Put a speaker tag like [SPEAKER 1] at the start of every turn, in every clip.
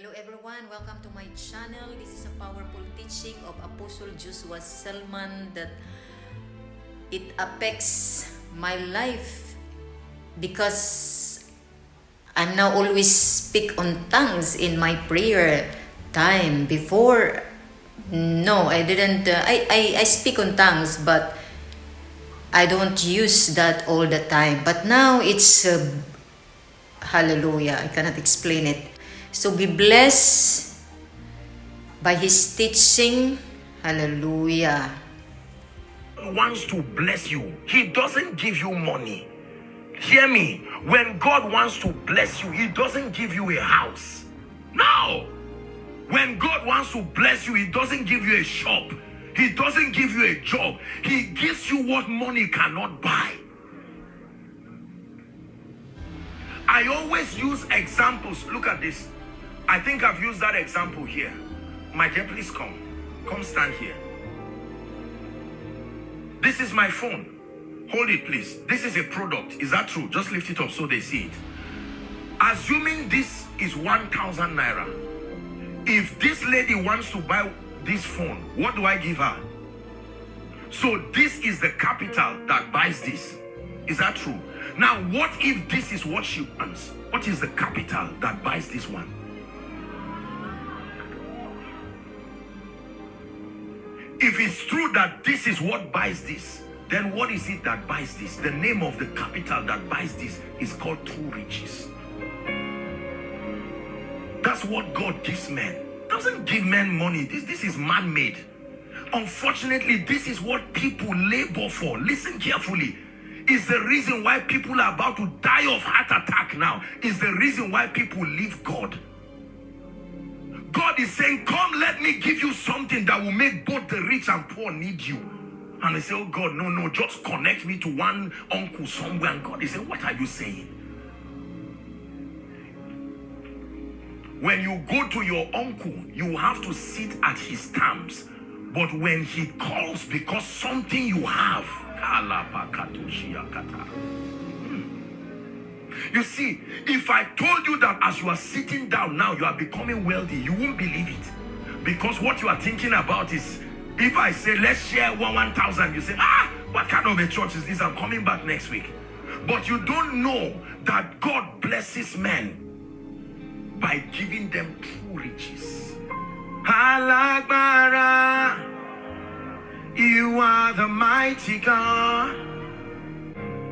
[SPEAKER 1] Hello everyone, welcome to my channel. This is a powerful teaching of Apostle Joshua Selman that it affects my life because I'm now always speak on tongues in my prayer time. Before, no, I didn't. I speak on tongues, but I don't use that all the time. But now it's hallelujah. I cannot explain it. So be blessed by his teaching. Hallelujah.
[SPEAKER 2] Wants to bless you. He doesn't give you money. Hear me. When God wants to bless you, he doesn't give you a house. No. When God wants to bless you, he doesn't give you a shop. He doesn't give you a job. He gives you what money cannot buy. I always use examples. Look at this. I think I've used that example here. My dear, please come. Come stand here. This is my phone. Hold it, please. This is a product. Is that true? Just lift it up so they see it. Assuming this is 1,000 naira. If this lady wants to buy this phone, what do I give her? So this is the capital that buys this. Is that true? Now, what if this is what she wants? What is the capital that buys this one? If it's true that this is what buys this, then what is it that buys this? The name of the capital that buys this is called true riches. That's what God gives men. Doesn't give men money. This is man-made. Unfortunately, this is what people labor for. Listen carefully. Is the reason why people are about to die of heart attack now. Is the reason why people leave God. God is saying, come, let me give you something that will make both the rich and poor need you. And they say, oh God, no, just connect me to one uncle somewhere. And God is saying, what are you saying? When you go to your uncle, you have to sit at his terms. But when he calls because something you have, you see, if I told you that as you are sitting down now, you are becoming wealthy, you won't believe it. Because what you are thinking about is, if I say, let's share 1,000, you say, what kind of a church is this? I'm coming back next week. But you don't know that God blesses men by giving them true riches. Halagbara, you are the mighty God.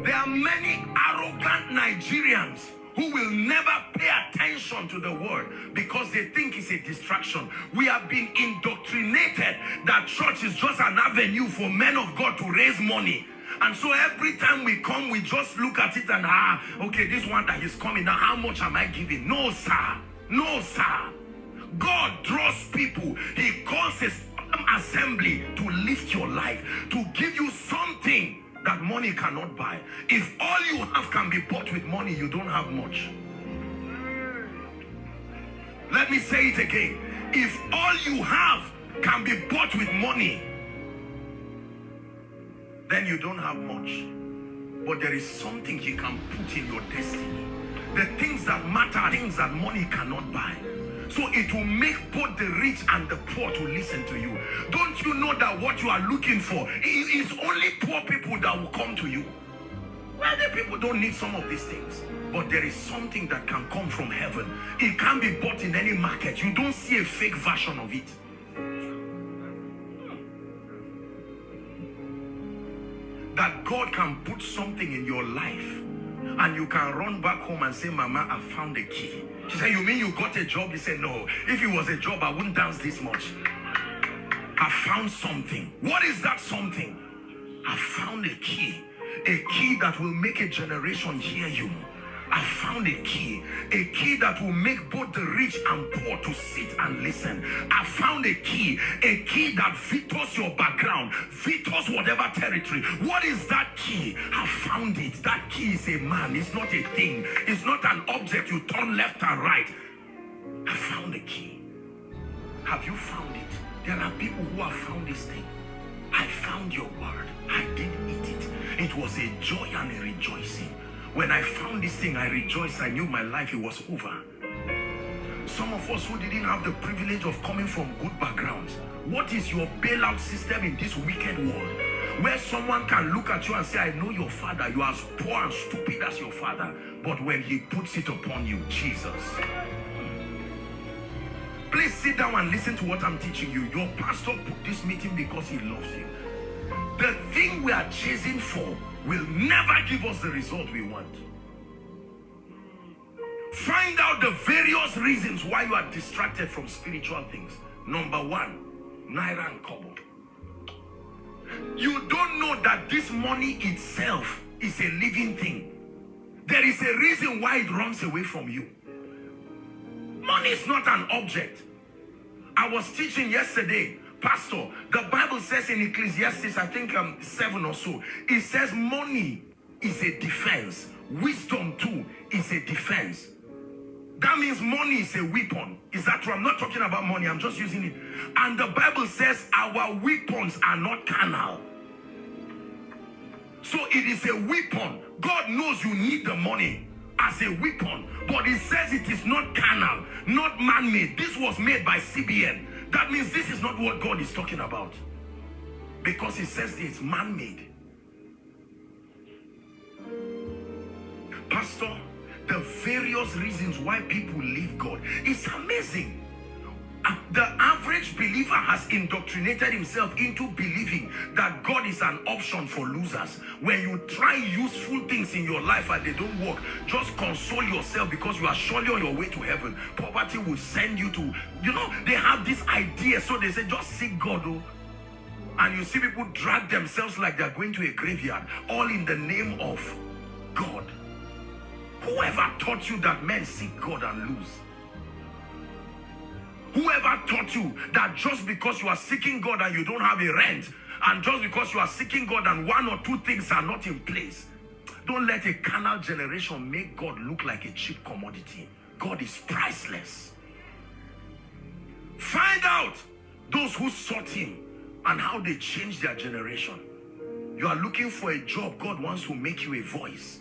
[SPEAKER 2] There are many arrogant Nigerians who will never pay attention to the word because they think it's a distraction. We have been indoctrinated that church is just an avenue for men of God to raise money. And so every time we come, we just look at it and, okay, this one that is coming now, how much am I giving? No, sir. No, sir. God draws people. He calls a assembly to lift your life, to give you something that money cannot buy. If all you have can be bought with money, you don't have much. Let me say it again. If all you have can be bought with money, then you don't have much. But there is something he can put in your destiny. The things that matter, things that money cannot buy. So it will make both the rich and the poor to listen to you. Don't you know that what you are looking for is only poor people that will come to you? Wealthy people don't need some of these things. But there is something that can come from heaven. It can be bought in any market. You don't see a fake version of it. That God can put something in your life and you can run back home and say, Mama, I found a key. She said, you mean you got a job? He said, no. If it was a job, I wouldn't dance this much. I found something. What is that something? I found a key that will make a generation hear you. I found a key that will make both the rich and poor to sit and listen. I found a key that vetoes your background, vetoes whatever territory. What is that key? I found it. That key is a man. It's not a thing. It's not an object you turn left and right. I found a key. Have you found it? There are people who have found this thing. I found your word. I did eat it. It was a joy and a rejoicing. When I found this thing, I rejoiced. I knew my life, it was over. Some of us who didn't have the privilege of coming from good backgrounds, what is your bailout system in this wicked world? Where someone can look at you and say, I know your father, you are as poor and stupid as your father, but when he puts it upon you, Jesus. Please sit down and listen to what I'm teaching you. Your pastor put this meeting because he loves you. The thing we are chasing for will never give us the result we want. Find out the various reasons why you are distracted from spiritual things. Number one, naira and kobo. You don't know that this money itself is a living thing. There is a reason why it runs away from you. Money is not an object. I was teaching yesterday, Pastor, the Bible says in Ecclesiastes, I think 7 or so, it says money is a defense. Wisdom too is a defense. That means money is a weapon. Is that true? I'm not talking about money. I'm just using it. And the Bible says our weapons are not carnal. So it is a weapon. God knows you need the money as a weapon. But it says it is not carnal, not man-made. This was made by CBN. That means this is not what God is talking about. Because it says it's man-made. Pastor, the various reasons why people leave God. It's amazing. The average believer has indoctrinated himself into believing that God is an option for losers. When you try useful things in your life and they don't work, just console yourself because you are surely on your way to heaven. Poverty will send you to, they have this idea. So they say, just seek God. Oh. And you see people drag themselves like they're going to a graveyard, all in the name of God. Whoever taught you that men seek God and lose? Whoever taught you that just because you are seeking God and you don't have a rent, and just because you are seeking God and one or two things are not in place, don't let a carnal generation make God look like a cheap commodity. God is priceless. Find out those who sought him and how they changed their generation. You are looking for a job, God wants to make you a voice.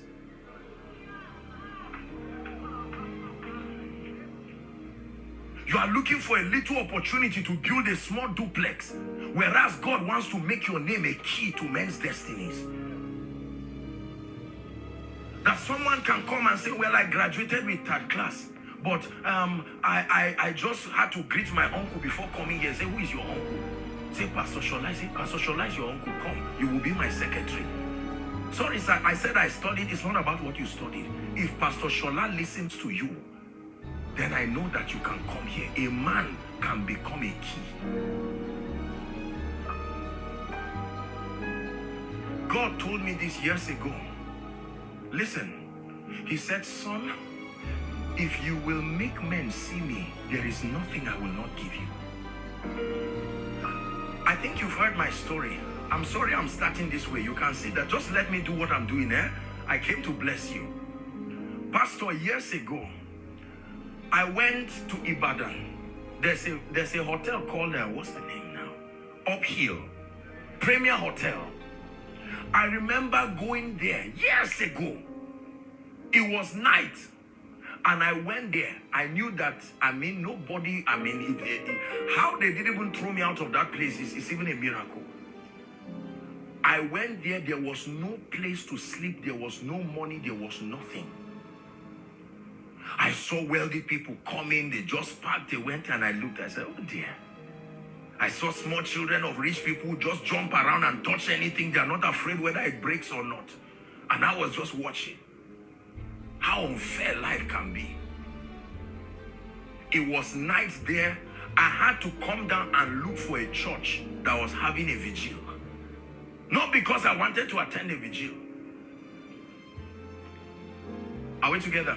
[SPEAKER 2] You are looking for a little opportunity to build a small duplex, whereas God wants to make your name a key to men's destinies. That someone can come and say, well, I graduated with third class, but I just had to greet my uncle before coming here. Say, who is your uncle? Say, Pastor Shola. Say, Pastor Shola is your uncle. Come, you will be my secretary. Sorry, sir, I said I studied. It's not about what you studied. If Pastor Shola listens to you, then I know that you can come here. A man can become a key. God told me this years ago. Listen, he said, son, if you will make men see me, there is nothing I will not give you. I think you've heard my story. I'm sorry I'm starting this way. You can see that. Just let me do what I'm doing here. I came to bless you. Pastor, years ago, I went to Ibadan. There's a hotel called, what's the name now? Uphill. Premier Hotel. I remember going there years ago. It was night. And I went there. I knew that, nobody, how they didn't even throw me out of that place is even a miracle. I went there. There was no place to sleep. There was no money. There was nothing. I saw wealthy people coming, they just parked, they went, and I looked, I said, oh dear. I saw small children of rich people just jump around and touch anything. They are not afraid whether it breaks or not. And I was just watching how unfair life can be. It was night there. I had to come down and look for a church that was having a vigil. Not because I wanted to attend a vigil. Are we together?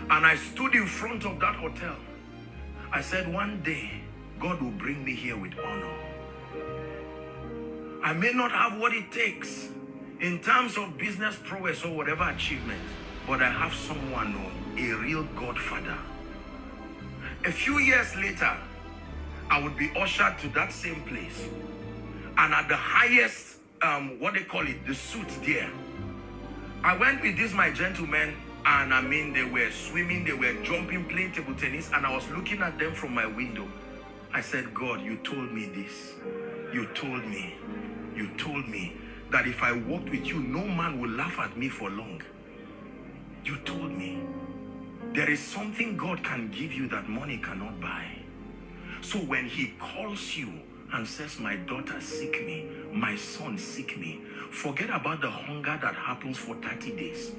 [SPEAKER 2] And I stood in front of that hotel. I said, one day, God will bring me here with honor. I may not have what it takes in terms of business prowess or whatever achievement, but I have someone, a real Godfather. A few years later, I would be ushered to that same place. And at the highest, the suit there, I went with this, my gentleman. And I mean, they were swimming, they were jumping, playing table tennis, and I was looking at them from my window. I said, God, you told me this. You told me that if I walked with you, no man will laugh at me for long. You told me. There is something God can give you that money cannot buy. So when he calls you and says, my daughter, seek me, my son, seek me, forget about the hunger that happens for 30 days.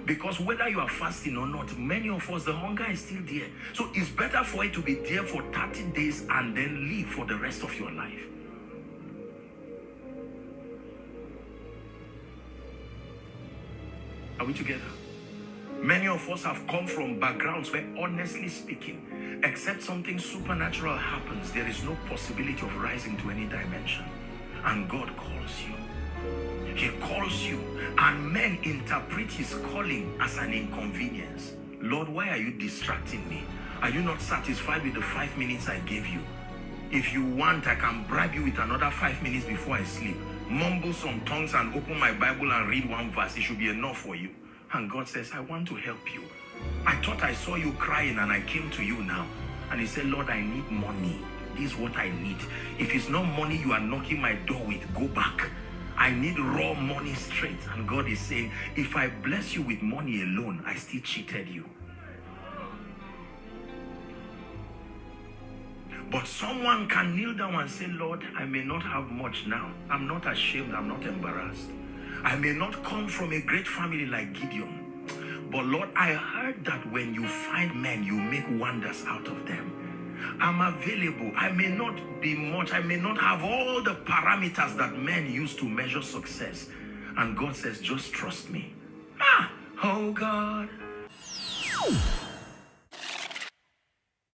[SPEAKER 2] Because whether you are fasting or not, many of us, the hunger is still there. So it's better for it to be there for 30 days and then leave for the rest of your life. Are we together? Many of us have come from backgrounds where, honestly speaking, except something supernatural happens, there is no possibility of rising to any dimension. And God calls you. He calls you, and men interpret his calling as an inconvenience. Lord, why are you distracting me? Are you not satisfied with the 5 minutes I gave you? If you want, I can bribe you with another 5 minutes before I sleep. Mumble some tongues and open my Bible and read one verse. It should be enough for you. And God says, I want to help you. I thought I saw you crying and I came to you now. And he said, Lord, I need money. This is what I need. If it's not money you are knocking my door with, go back. I need raw money straight. And God is saying, if I bless you with money alone, I still cheated you. But someone can kneel down and say, Lord, I may not have much now. I'm not ashamed. I'm not embarrassed. I may not come from a great family like Gideon. But Lord, I heard that when you find men, you make wonders out of them. I'm available. I may not be much. I may not have all the parameters that men use to measure success. And God says, just trust me. Oh God.